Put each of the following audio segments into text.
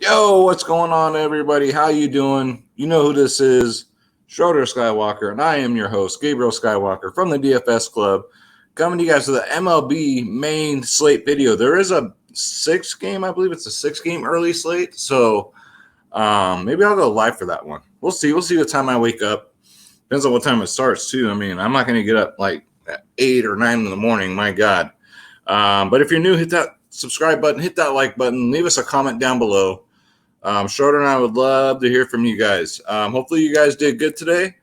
Yo, what's going on, everybody? How you doing? You know who this is, Schroeder Skywalker, and I am your host, Gabriel Skywalker from the DFS Club, coming to you guys with the MLB main slate video. There is a I believe it's a 6-game early slate, so maybe I'll go live for that one. We'll see. We'll see what time I wake up. Depends on what time it starts, too. I mean, I'm not going to get up like at 8 or 9 in the morning, my God. But if you're new, hit that subscribe button, hit that like button, leave us a comment down below. Schroeder and I would love to hear from you guys. Hopefully you guys did good today.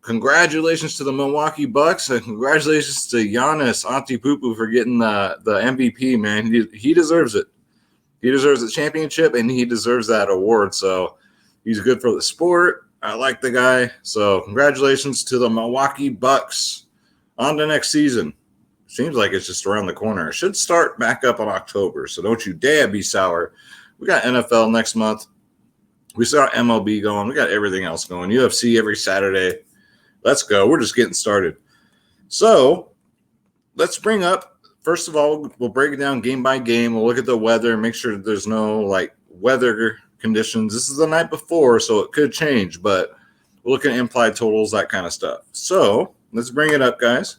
Congratulations to the Milwaukee Bucks, and congratulations to Giannis Antetokounmpo for getting the MVP, man. He deserves it. He deserves the championship, and he deserves that award. So he's good for the sport. I like the guy. So congratulations to the Milwaukee Bucks on the next season. Seems like it's just around the corner. It should start back up in October, so don't you dare be sour. We got NFL next month. We still got MLB going. We got everything else going. UFC every Saturday. Let's go. We're just getting started. So let's bring up, first of all, we'll break it down game by game. We'll look at the weather, make sure that there's no weather conditions. This is the night before, so it could change, but we'll look at implied totals, that kind of stuff. So let's bring it up, guys.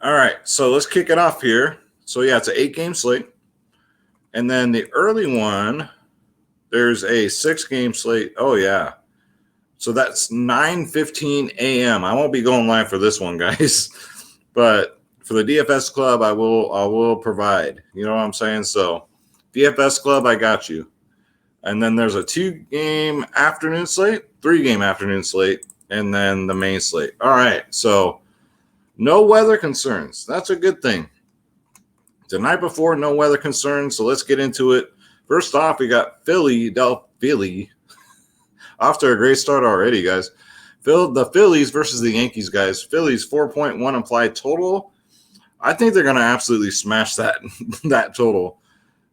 All right, so let's kick it off here. So, yeah, it's an 8-game slate. And then the early one, there's a 6-game slate. Oh, yeah. So that's 9:15 a.m. I won't be going live for this one, guys. But for the DFS Club, I will provide. You know what I'm saying? So DFS Club, I got you. And then there's a 2-game afternoon slate, 3-game afternoon slate, and then the main slate. All right, so no weather concerns. That's a good thing. The night before, no weather concerns, so let's get into it. First off, we got Philly. Off to a great start already, guys. The Phillies versus the Yankees, guys. Phillies 4.1 implied total. I think they're going to absolutely smash that total.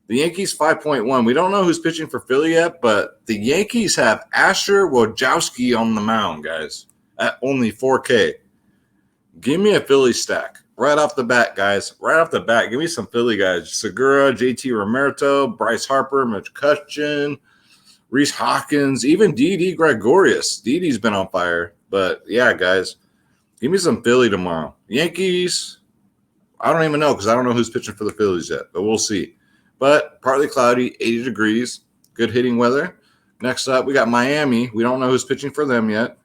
The Yankees 5.1. We don't know who's pitching for Philly yet, but the Yankees have Asher Wojciechowski on the mound, guys, at only 4K. Give me a Philly stack. Right off the bat, guys. Right off the bat, give me some Philly guys. Segura, JT Romerto, Bryce Harper, McCutcheon, Reese Hawkins, even Didi Gregorius. Didi's been on fire. But, yeah, guys, give me some Philly tomorrow. Yankees, I don't even know because I don't know who's pitching for the Phillies yet, but we'll see. But partly cloudy, 80 degrees, good hitting weather. Next up, we got Miami. We don't know who's pitching for them yet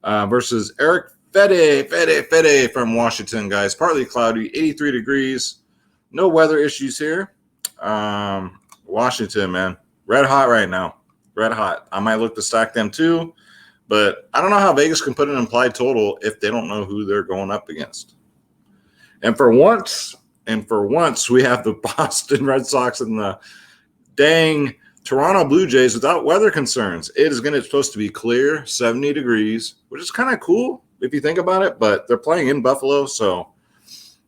versus Eric Fede from Washington, guys. Partly cloudy, 83 degrees. No weather issues here. Washington, man. Red hot right now. Red hot. I might look to stack them too, but I don't know how Vegas can put an implied total if they don't know who they're going up against. And for once, we have the Boston Red Sox and the dang Toronto Blue Jays without weather concerns. It is supposed to be clear, 70 degrees, which is kind of cool if you think about it, but they're playing in Buffalo, so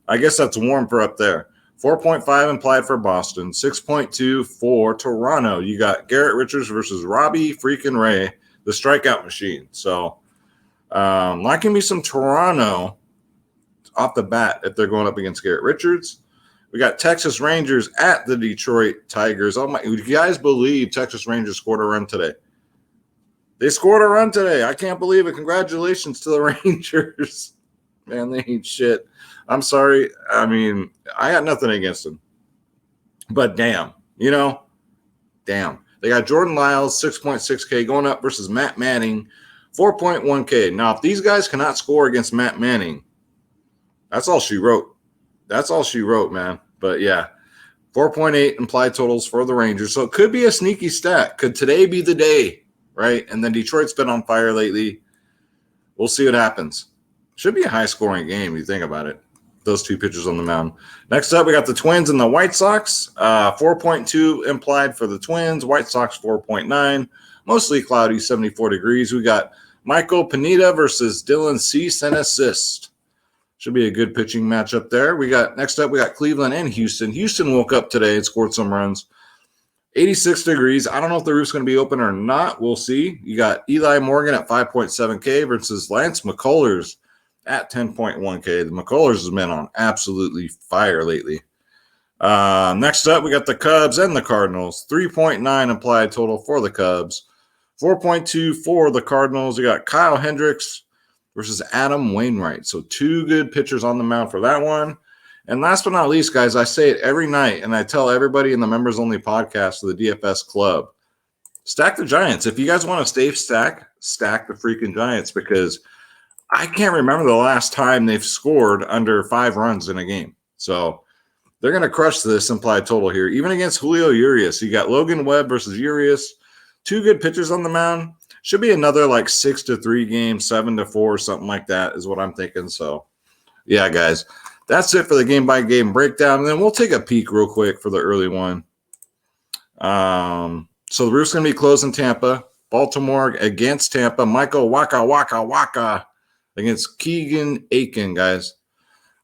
I guess that's warm for up there. 4.5 implied for Boston, 6.2 for Toronto. You got Garrett Richards versus Robbie freaking Ray, the strikeout machine. So liking me some Toronto off the bat if they're going up against Garrett Richards. We got Texas Rangers at the Detroit Tigers. Oh my! Do you guys believe Texas Rangers scored a run today? They scored a run today. I can't believe it. Congratulations to the Rangers. Man, they ain't shit. I'm sorry. I mean, I got nothing against them. But damn, damn. They got Jordan Lyles, 6.6K, going up versus Matt Manning, 4.1K. Now, if these guys cannot score against Matt Manning, that's all she wrote. That's all she wrote, man. But, yeah, 4.8 implied totals for the Rangers. So it could be a sneaky stack. Could today be the day, right? And then Detroit's been on fire lately. We'll see what happens. Should be a high-scoring game if you think about it. Those two pitchers on the mound. Next up, we got the Twins and the White Sox. 4.2 implied for the Twins. White Sox 4.9. Mostly cloudy, 74 degrees. We got Michael Pineda versus Dylan Cease and assist. Should be a good pitching matchup there. Next up, we got Cleveland and Houston. Houston woke up today and scored some runs. 86 degrees. I don't know if the roof's going to be open or not. We'll see. You got Eli Morgan at 5.7K versus Lance McCullers at 10.1K. The McCullers has been on absolutely fire lately. Next up, we got the Cubs and the Cardinals. 3.9 implied total for the Cubs. 4.2 for the Cardinals. We got Kyle Hendricks versus Adam Wainwright. So 2 good pitchers on the mound for that one. And last but not least, guys, I say it every night, and I tell everybody in the members-only podcast of the DFS Club, stack the Giants. If you guys want to stay stack the freaking Giants, because I can't remember the last time they've scored under 5 runs in a game. So they're going to crush this implied total here, even against Julio Urias. You got Logan Webb versus Urias. 2 good pitchers on the mound. Should be another like 6-3 game, 7-4, something like that is what I'm thinking. So, yeah, guys, that's it for the game-by-game breakdown. And then we'll take a peek real quick for the early one. So the roof's going to be closed in Tampa. Baltimore against Tampa. Michael Waka against Keegan Aiken, guys.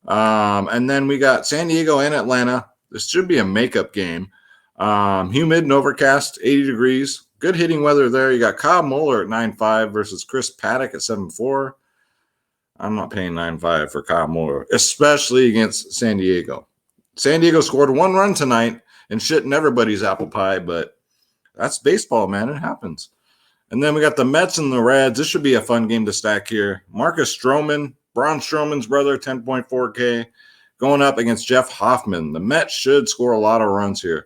And then we got San Diego and Atlanta. This should be a makeup game. Humid and overcast, 80 degrees. Good hitting weather there. You got Kyle Muller at 9.5 versus Chris Paddock at 7.4. I'm not paying 9.5 for Kyle Muller, especially against San Diego. San Diego scored 1 run tonight and shitting everybody's apple pie, but that's baseball, man. It happens. And then we got the Mets and the Reds. This should be a fun game to stack here. Marcus Stroman, Braun Strowman's brother, 10.4K, going up against Jeff Hoffman. The Mets should score a lot of runs here.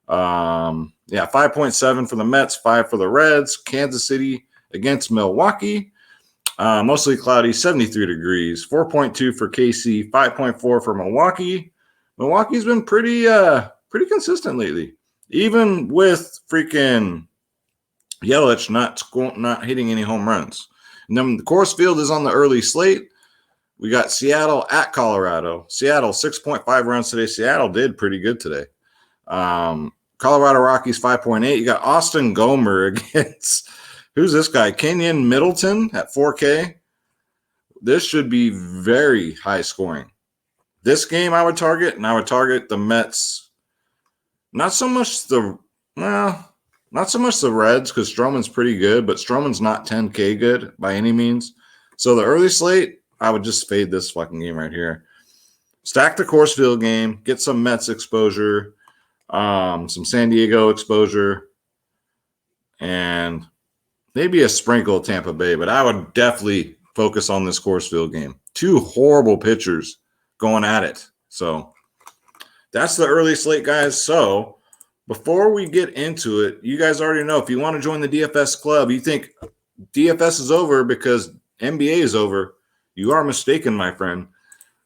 5.7 for the Mets, 5 for the Reds. Kansas City against Milwaukee. Mostly cloudy, 73 degrees. 4.2 for KC, 5.4 for Milwaukee. Milwaukee's been pretty consistent lately, even with freaking Yelich not hitting any home runs. And then the Coors Field is on the early slate. We got Seattle at Colorado. Seattle, 6.5 runs today. Seattle did pretty good today. Colorado Rockies, 5.8. You got Austin Gomer against, who's this guy? Kenyon Middleton at 4K. This should be very high scoring. This game I would target, and I would target the Mets. Not so much the Reds, because Stroman's pretty good, but Stroman's not 10K good by any means. So the early slate, I would just fade this fucking game right here. Stack the Coors Field game, get some Mets exposure, some San Diego exposure, and maybe a sprinkle of Tampa Bay, but I would definitely focus on this Coors Field game. 2 horrible pitchers going at it. So that's the early slate, guys. So before we get into it, you guys already know, if you want to join the DFS club, you think DFS is over because NBA is over, you are mistaken, my friend.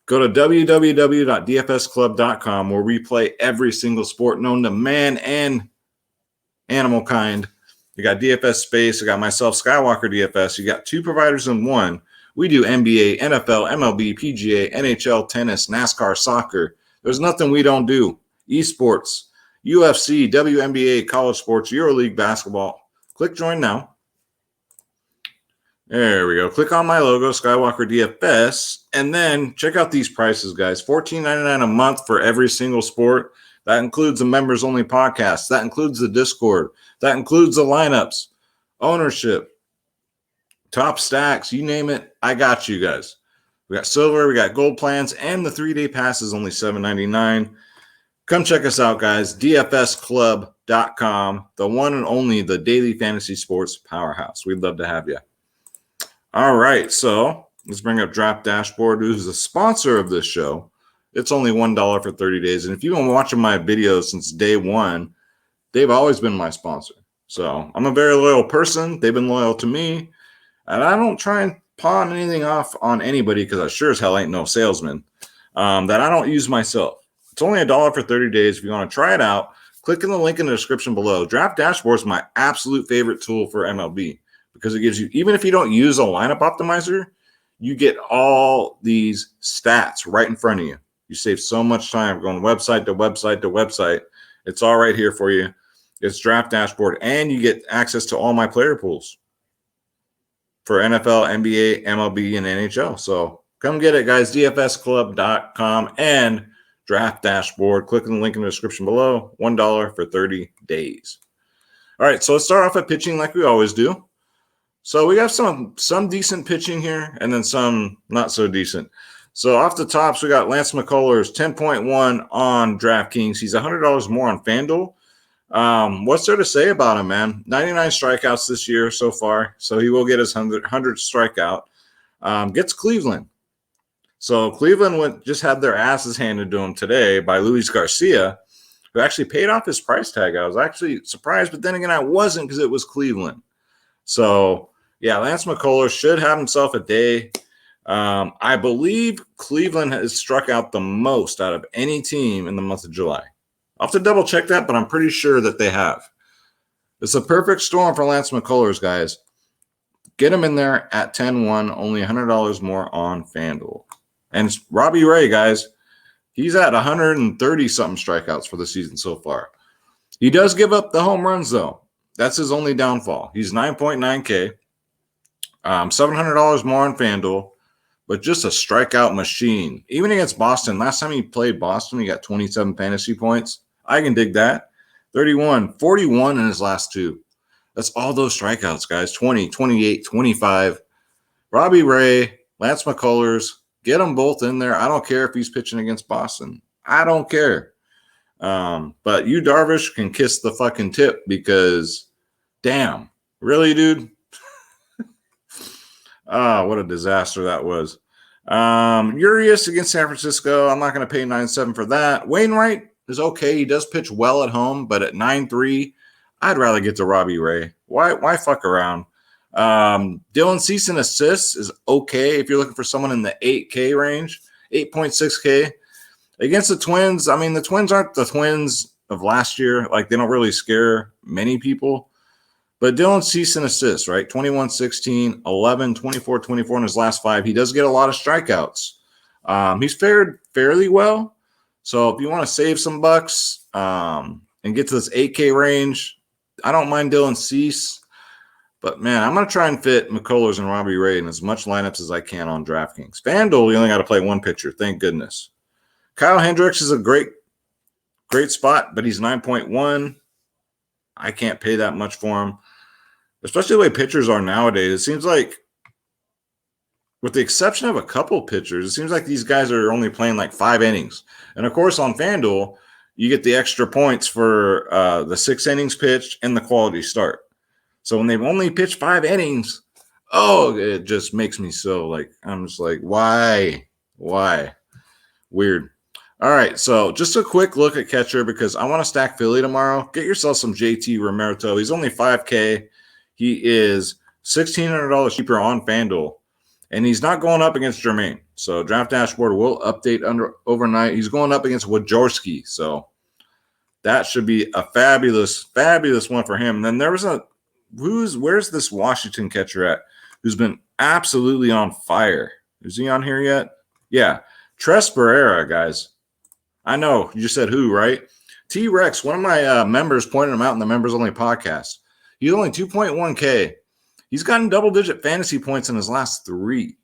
Go to www.dfsclub.com, where we play every single sport known to man and animal kind. You got DFS Space. I got myself, Skywalker DFS. You got 2 providers in one. We do NBA, NFL, MLB, PGA, NHL, tennis, NASCAR, soccer. There's nothing we don't do. Esports, UFC, WNBA, college sports, EuroLeague basketball. Click join now. There we go. Click on my logo, Skywalker DFS, and then check out these prices, guys. $14.99 a month for every single sport. That includes the members-only podcast. That includes the Discord. That includes the lineups, ownership, top stacks, you name it. I got you guys. We got silver, we got gold plans, and the 3-day pass is only $7.99. Come check us out, guys. DFSclub.com, the one and only, the daily fantasy sports powerhouse. We'd love to have you. All right, so let's bring up Draft Dashboard, who's the sponsor of this show. It's only $1 for 30 days. And if you've been watching my videos since day one, they've always been my sponsor. So I'm a very loyal person. They've been loyal to me. And I don't try and pawn anything off on anybody, because I sure as hell ain't no salesman, that I don't use myself. It's only $1 for 30 days. If you want to try it out, click in the link in the description below. Draft Dashboard is my absolute favorite tool for MLB, because it gives you, even if you don't use a lineup optimizer, you get all these stats right in front of you. You save so much time going website to website to website. It's all right here for you. It's Draft Dashboard, and you get access to all my player pools for NFL, NBA, MLB, and NHL. So come get it, guys. DFSclub.com and Draft Dashboard. Click on the link in the description below. $1 for 30 days. All right, so let's start off at pitching like we always do. So we have some decent pitching here, and then some not so decent. So off the tops, we got Lance McCullers, 10.1 on DraftKings. He's $100 more on FanDuel. What's there to say about him, man? 99 strikeouts this year so far, so he will get his 100th strikeout. Gets Cleveland. So Cleveland just had their asses handed to him today by Luis Garcia, who actually paid off his price tag. I was actually surprised, but then again, I wasn't because it was Cleveland. So, yeah, Lance McCullers should have himself a day. I believe Cleveland has struck out the most out of any team in the month of July. I'll have to double check that, but I'm pretty sure that they have. It's a perfect storm for Lance McCullers, guys. Get him in there at 10-1, only $100 more on FanDuel. And it's Robbie Ray, guys. He's at 130-something strikeouts for the season so far. He does give up the home runs, though. That's his only downfall. He's 9.9K, $700 more on FanDuel, but just a strikeout machine. Even against Boston, last time he played Boston, he got 27 fantasy points. I can dig that. 31, 41 in his last two. That's all those strikeouts, guys. 20, 28, 25. Robbie Ray, Lance McCullers, get them both in there. I don't care if he's pitching against Boston. I don't care. But you, Darvish, can kiss the fucking tip because, damn, really, dude? What a disaster that was. Urias against San Francisco. I'm not going to pay 9.7 for that. Wainwright is okay. He does pitch well at home, but at 9.3, I'd rather get to Robbie Ray. Why fuck around? Dylan Cease in assists is okay if you're looking for someone in the 8K range, 8.6K. Against the Twins, I mean, the Twins aren't the Twins of last year. Like, they don't really scare many people. But Dylan Cease in assists, right? 21, 16, 11, 24, 24 in his last 5. He does get a lot of strikeouts. He's fared fairly well. So if you want to save some bucks and get to this 8K range, I don't mind Dylan Cease. But, man, I'm going to try and fit McCullers and Robbie Ray in as much lineups as I can on DraftKings. FanDuel, you only got to play one pitcher. Thank goodness. Kyle Hendricks is a great spot, but he's 9.1. I can't pay that much for him, especially the way pitchers are nowadays. It seems like, with the exception of a couple pitchers, it seems like these guys are only playing like 5 innings. And, of course, on FanDuel, you get the extra points for the 6 innings pitched and the quality start. So when they've only pitched 5 innings, it just makes me so like, I'm just like, why? Weird. All right, so just a quick look at catcher because I want to stack Philly tomorrow. Get yourself some JT Realmuto. He's only 5K. He is $1,600 cheaper on FanDuel, and he's not going up against Jermaine. So Draft Dashboard will update overnight. He's going up against Wojciechowski, so that should be a fabulous one for him. And then there was where's this Washington catcher at who's been absolutely on fire? Is he on here yet? Yeah, Tres Barrera, guys. I know you said who, right? T-Rex, one of my members pointed him out in the members only podcast. He's only 2.1K. He's gotten double-digit fantasy points in his last 3.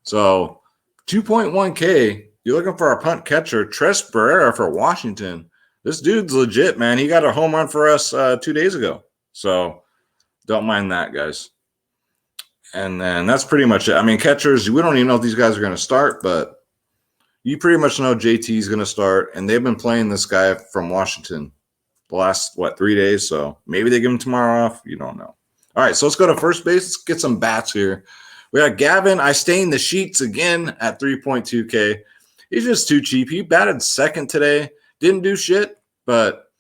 So 2.1K, you're looking for a punt catcher, Tres Barrera for Washington. This dude's legit, man. He got a home run for us 2 days ago. So don't mind that, guys. And then that's pretty much it. I mean, catchers, we don't even know if these guys are going to start, but you pretty much know JT's going to start, and they've been playing this guy from Washington the last, 3 days, so maybe they give him tomorrow off. You don't know. All right, so let's go to first base. Let's get some bats here. We got Gavin. I stained the sheets again at 3.2K. He's just too cheap. He batted second today. Didn't do shit, but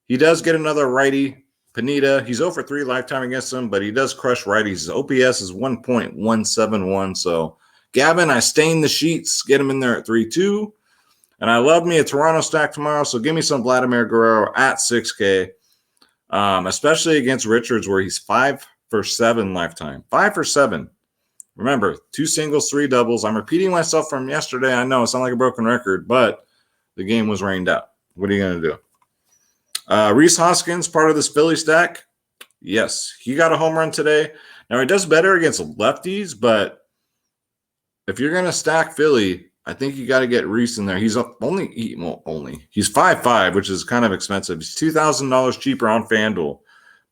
he does get another righty. Pineda, he's 0 for 3 lifetime against him, but he does crush righties. His OPS is 1.171, so Gavin, I stained the sheets. Get him in there at 3.2. And I love me a Toronto stack tomorrow, so give me some Vladimir Guerrero at 6K, especially against Richards where he's 5 for 7 lifetime. 5 for 7. Remember, 2 singles, 3 doubles. I'm repeating myself from yesterday. I know it sounds like a broken record, but the game was rained out. What are you going to do? Rhys Hoskins, part of this Philly stack. Yes, he got a home run today. Now, he does better against lefties, but if you're going to stack Philly, I think you got to get Rhys in there. He's he's 5.5, which is kind of expensive. He's $2,000 cheaper on FanDuel,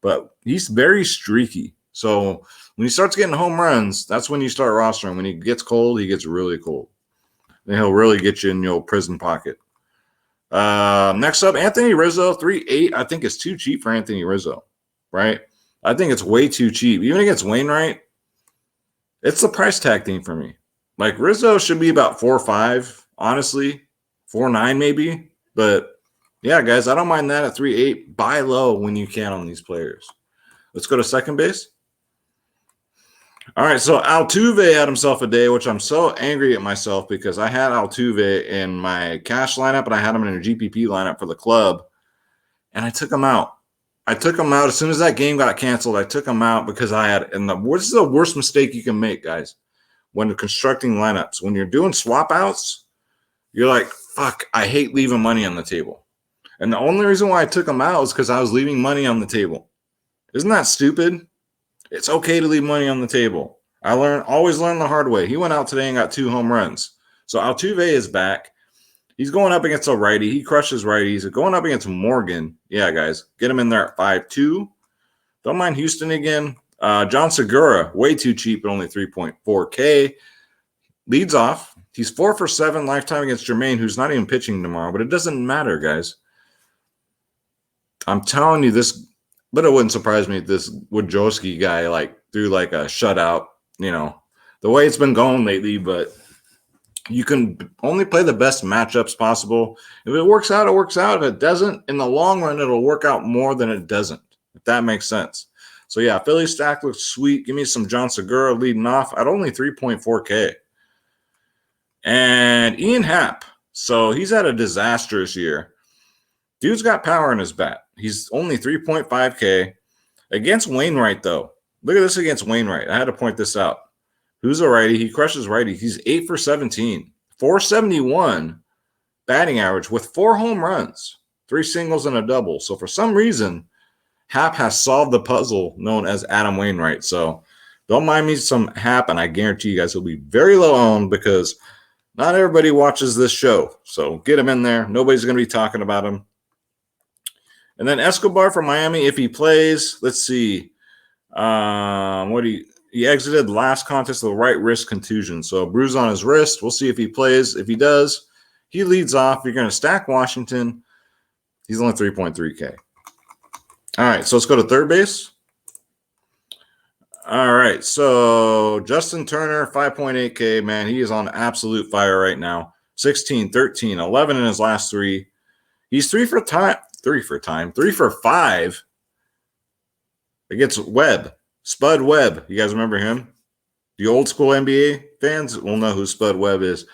but he's very streaky. So when he starts getting home runs, that's when you start rostering. When he gets cold, he gets really cold. then he'll really get you in your prison pocket. Next up, Anthony Rizzo, 3.8. I think it's too cheap for Anthony Rizzo, right? I think it's way too cheap. Even against Wainwright, it's the price tag thing for me. Like, Rizzo should be about 4.5, honestly. 4.9 maybe. But, yeah, guys, I don't mind that at 3.8. Buy low when you can on these players. Let's go to second base. All right, so Altuve had himself a day, which I'm so angry at myself because I had Altuve in my cash lineup and I had him in a GPP lineup for the club, and I took him out. I took him out as soon as that game got canceled. I took him out because I had, and this is the worst mistake you can make, guys, when constructing lineups. When you're doing swap outs, you're like, fuck, I hate leaving money on the table. And the only reason why I took him out is because I was leaving money on the table. Isn't that stupid? It's okay to leave money on the table. I always learn the hard way. He went out today and got 2 home runs. So Altuve is back. He's going up against a righty. He crushes righties. Going up against Morgan. Yeah, guys, get him in there at 5.2. Don't mind Houston again. John Segura, way too cheap at only 3.4K. Leads off. He's 4 for 7 lifetime against Jermaine, who's not even pitching tomorrow. But it doesn't matter, guys. I'm telling you this. But it wouldn't surprise me if this Wojcicki guy threw a shutout, the way it's been going lately. But you can only play the best matchups possible. If it works out, it works out. If it doesn't, in the long run, it'll work out more than it doesn't, if that makes sense. So, yeah, Philly stack looks sweet. Give me some John Segura leading off at only 3.4K. And Ian Happ. So he's had a disastrous year. Dude's got power in his bat. He's only 3.5K. Against Wainwright, though. Look at this against Wainwright. I had to point this out. Who's a righty? He crushes righty. He's 8 for 17. 471 batting average with 4 home runs, 3 singles and a double. So for some reason, Happ has solved the puzzle known as Adam Wainwright. So don't mind me some Happ, and I guarantee you guys he'll be very low owned because not everybody watches this show. So get him in there. Nobody's going to be talking about him. And then Escobar from Miami, if he plays, let's see. He exited last contest with right wrist contusion. So bruise on his wrist. We'll see if he plays. If he does, he leads off. You're going to stack Washington. He's only 3.3K. All right, so let's go to third base. All right, so Justin Turner, 5.8K, man. He is on absolute fire right now. 16, 13, 11 in his last 3. He's 3 for 5 against Webb. Spud Webb. You guys remember him? The old school NBA fans will know who Spud Webb is.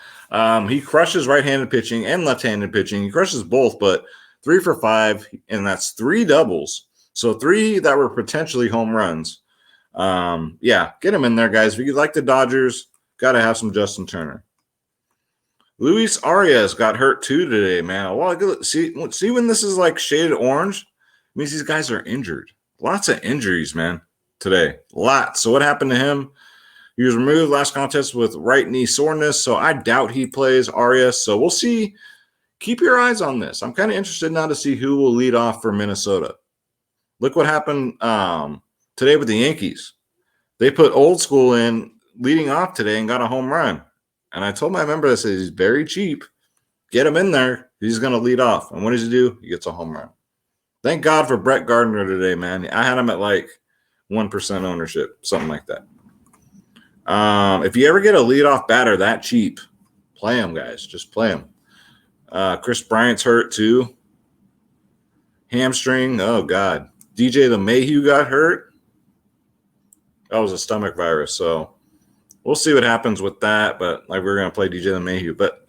He crushes right-handed pitching and left-handed pitching. He crushes both, but 3 for 5, and that's 3 doubles. So 3 that were potentially home runs. Yeah, get him in there, guys. If you like the Dodgers, got to have some Justin Turner. Luis Arias got hurt too today, man. Well, see when this is shaded orange, it means these guys are injured. Lots of injuries, man, today. Lots. So what happened to him? He was removed last contest with right knee soreness, so I doubt he plays Arias. So we'll see. Keep your eyes on this. I'm kind of interested now to see who will lead off for Minnesota. Look what happened today with the Yankees. They put Old School in leading off today and got a home run. And I told my member, I said, he's very cheap. Get him in there. He's going to lead off. And what does he do? He gets a home run. Thank God for Brett Gardner today, man. I had him at 1% ownership, something like that. If you ever get a leadoff batter that cheap, play him, guys. Just play him. Chris Bryant's hurt too. Hamstring. Oh, God. DJ LeMahieu got hurt. That was a stomach virus, so we'll see what happens with that, but we're going to play DJ LeMahieu. But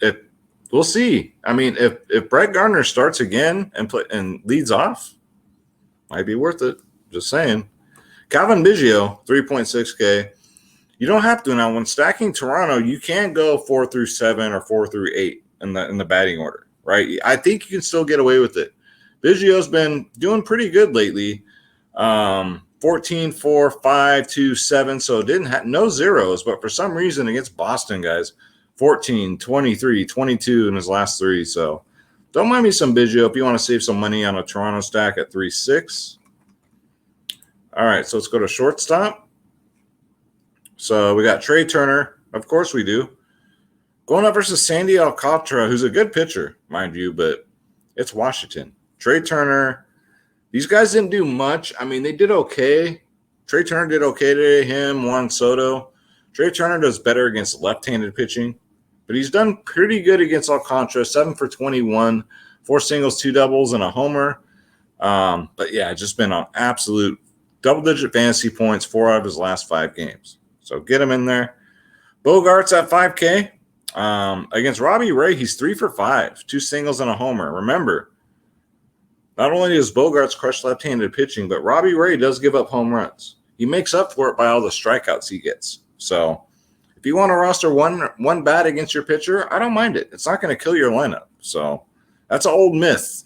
we'll see. I mean, if Brett Gardner starts again and leads off, might be worth it. Just saying. Calvin Biggio, 3.6K. You don't have to now. When stacking Toronto, you can go 4 through 7 or 4 through 8 in the batting order, right? I think you can still get away with it. Biggio's been doing pretty good lately. 14, 4, 5, 2, 7. So it didn't have no zeros, but for some reason against Boston, guys, 14, 23, 22 in his last 3. So don't mind me some Biggio if you want to save some money on a Toronto stack at 3.6. All right, so let's go to shortstop. So we got Trey Turner. Of course we do. Going up versus Sandy Alcantara, who's a good pitcher, mind you, but it's Washington. Trey Turner, these guys didn't do much. I mean, they did okay. Trey Turner did okay today, him, Juan Soto. Trey Turner does better against left-handed pitching, but he's done pretty good against Alcantara, 7 for 21, 4 singles, 2 doubles, and a homer. But yeah, just been on absolute double-digit fantasy points 4 out of his last 5 games. So get him in there. Bogarts at 5K. Against Robbie Ray, he's 3 for 5, 2 singles and a homer. Remember, not only does Bogarts crush left-handed pitching, but Robbie Ray does give up home runs. He makes up for it by all the strikeouts he gets. So if you want to roster one bat against your pitcher, I don't mind it. It's not going to kill your lineup. So that's an old myth.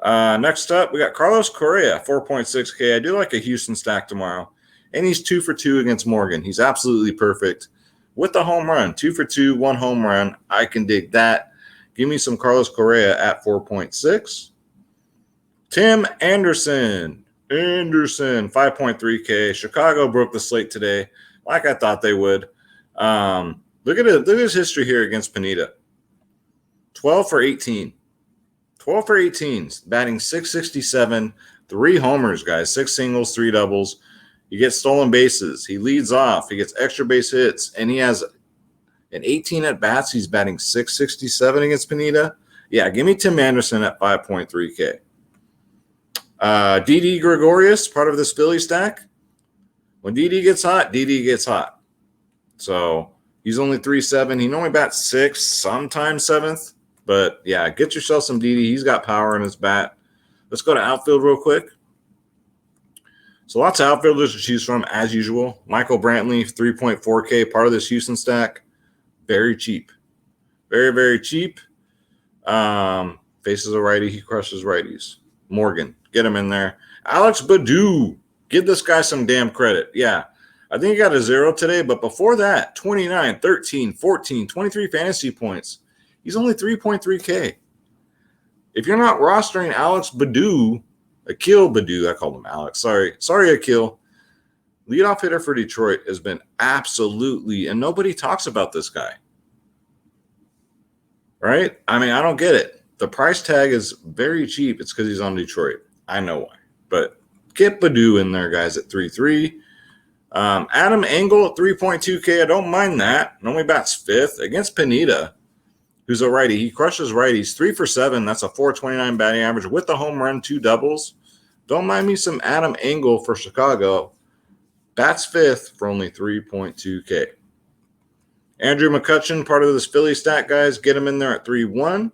Next up, we got Carlos Correa, 4.6K. I do like a Houston stack tomorrow. And he's 2 for 2 against Morgan. He's absolutely perfect. With the home run, 2 for 2, 1 home run. I can dig that. Give me some Carlos Correa at 4.6. Tim Anderson, 5.3K. Chicago broke the slate today, like I thought they would. Look at his history here against Pineda. 12 for 18. 12 for 18, batting .667, 3 homers, guys, 6 singles, 3 doubles. He gets stolen bases. He leads off. He gets extra base hits, and he has an 18 at bats. He's batting .667 against Pineda. Yeah, give me Tim Anderson at 5.3K. Didi Gregorius, part of this Philly stack. When Didi gets hot, Didi gets hot. So he's only 3.7. He normally bats 6th, sometimes 7th. But yeah, get yourself some Didi. He's got power in his bat. Let's go to outfield real quick. So lots of outfielders to choose from, as usual. Michael Brantley, 3.4K, part of this Houston stack. Very cheap. Very, very cheap. Faces a righty. He crushes righties. Morgan, get him in there. Alex Baddoo, give this guy some damn credit. Yeah, I think he got a 0 today, but before that, 29, 13, 14, 23 fantasy points. He's only 3.3K. If you're not rostering Alex Baddoo, Akil Baddoo, I called him Alex. Sorry, Akil. Leadoff hitter for Detroit has been absolutely, and nobody talks about this guy. Right? I mean, I don't get it. The price tag is very cheap. It's because he's on Detroit. I know why. But get Baddoo in there, guys, at 3.3. Adam Engel at 3.2K. I don't mind that. Normally bats 5th against Pineda, who's a righty. He crushes righties. 3 for 7. That's a 4.29 batting average with a home run, 2 doubles. Don't mind me some Adam Engel for Chicago. Bats 5th for only 3.2K. Andrew McCutchen, part of this Philly stack, guys. Get him in there at 3.1.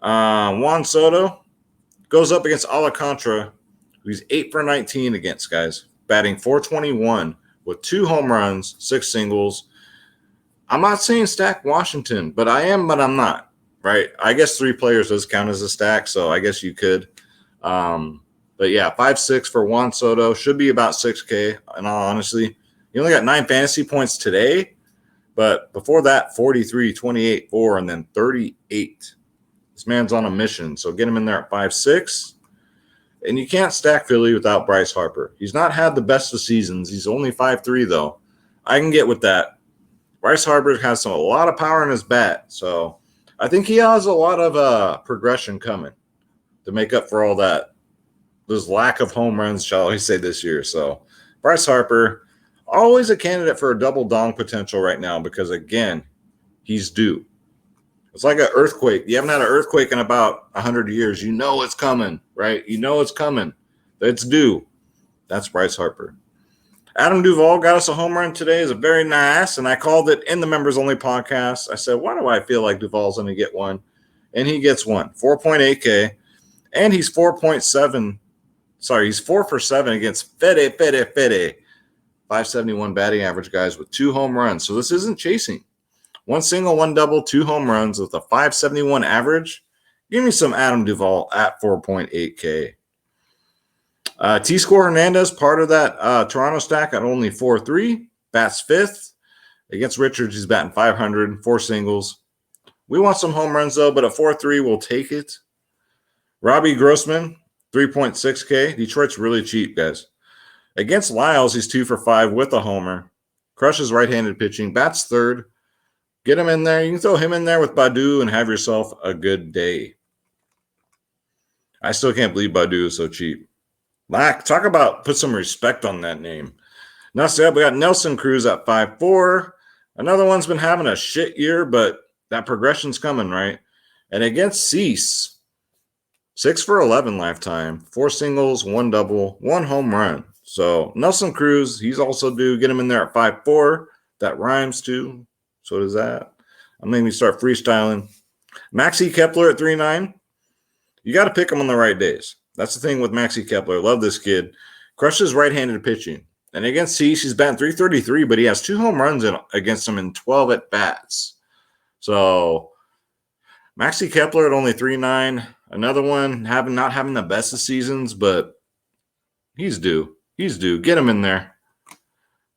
Juan Soto goes up against Alcantara, who he's 8 for 19 against, guys. Batting .421 with 2 home runs, 6 singles. I'm not saying stack Washington, but I am, but I'm not, right? I guess 3 players does count as a stack, so I guess you could. But yeah, 5.6 for Juan Soto. Should be about 6K, in all honesty. He only got 9 fantasy points today, but before that, 43, 28, 4, and then 38. This man's on a mission, so get him in there at 5.6. And you can't stack Philly without Bryce Harper. He's not had the best of seasons. He's only 5.3, though. I can get with that. Bryce Harper has a lot of power in his bat, so I think he has a lot of progression coming to make up for all that. There's lack of home runs, shall we say, this year. So Bryce Harper, always a candidate for a double dong potential right now because, again, he's due. It's like an earthquake. You haven't had an earthquake in about 100 years. You know it's coming, right? You know it's coming. It's due. That's Bryce Harper. Adam Duvall got us a home run today. Is a very nice, and I called it in the members-only podcast. I said, why do I feel like Duvall's going to get one? And he gets one, 4.8K, and he's 4.7. Sorry, he's 4 for 7 against Fede. 571 batting average, guys, with 2 home runs. So this isn't chasing. 1 single, 1 double, 2 home runs with a 571 average. Give me some Adam Duvall at 4.8K. T-Score Hernandez, part of that Toronto stack at only 4.3. Bats 5th. Against Richards, he's batting .500, 4 singles. We want some home runs, though, but at 4.3, we'll take it. Robbie Grossman, 3.6K. Detroit's really cheap, guys. Against Lyles, he's 2 for 5 with a homer. Crushes right-handed pitching. Bats 3rd. Get him in there. You can throw him in there with Badu and have yourself a good day. I still can't believe Badu is so cheap. Talk about put some respect on that name. Next up, we got Nelson Cruz at 5'4". Another one's been having a shit year, but that progression's coming, right? And against Cease, 6 for 11 lifetime, 4 singles, 1 double, 1 home run. So Nelson Cruz, he's also due. Get him in there at 5'4". That rhymes too. So does that. I'm making me start freestyling. Maxi Kepler at 3'9". You got to pick him on the right days. That's the thing with Maxi Kepler. Love this kid. Crushes right-handed pitching. And against Cease, he's batting .333, but he has 2 home runs against him in 12 at-bats. So Maxi Kepler at only 3'9". Another one not having the best of seasons, but he's due. He's due. Get him in there.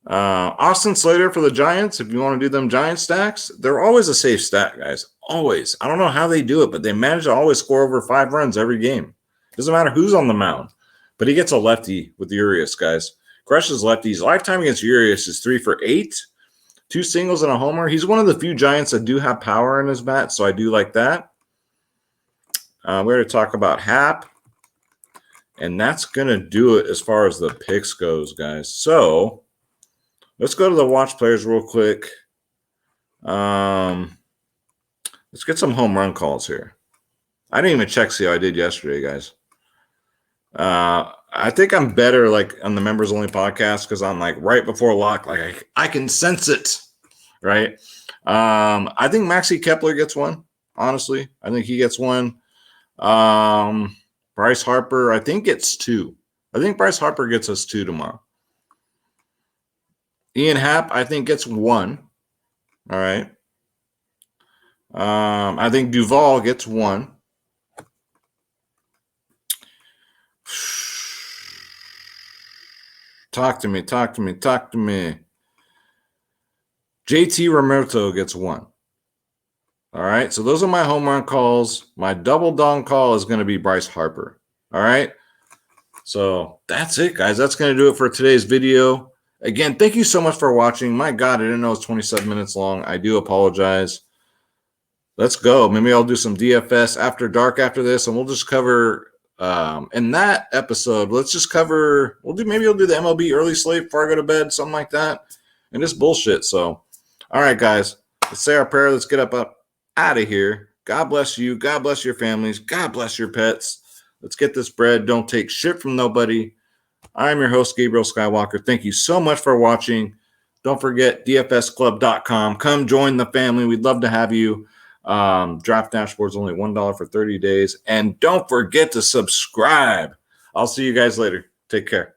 Austin Slater for the Giants. If you want to do them Giant stacks, they're always a safe stack, guys. Always. I don't know how they do it, but they manage to always score over 5 runs every game. Doesn't matter who's on the mound. But he gets a lefty with Urias, guys. Crushes lefties. Lifetime against Urias is 3 for 8. 2 singles and a homer. He's one of the few Giants that do have power in his bat, so I do like that. We're going to talk about Hap. And that's going to do it as far as the picks goes, guys. So let's go to the watch players real quick. Let's get some home run calls here. I didn't even check see how I did yesterday, guys. I think I'm better like on the members only podcast because I'm like right before lock. Like I can sense it, right? I think Maxi Kepler gets one. Honestly, I think he gets one. Bryce Harper, I think gets 2. I think Bryce Harper gets us 2 tomorrow. Ian Happ, I think gets 1. All right. I think Duvall gets 1. Talk to me. JT Romerto gets 1. All right. So those are my home run calls. My double dong call is going to be Bryce Harper. All right. So that's it, guys. That's going to do it for today's video. Again, thank you so much for watching. My God, I didn't know it was 27 minutes long. I do apologize. Let's go. Maybe I'll do some DFS after dark after this, and we'll just cover in that episode. Let's just cover. Maybe I'll do the MLB early slate before I go to bed, something like that, and just bullshit. So, all right, guys, let's say our prayer. Let's get up out of here. God bless you. God bless your families. God bless your pets. Let's get this bread. Don't take shit from nobody. I'm your host, Gabriel Skywalker. Thank you so much for watching. Don't forget dfsclub.com. Come join the family. We'd love to have you. Draft dashboard's only $1 for 30 days. And don't forget to subscribe. I'll see you guys later. Take care.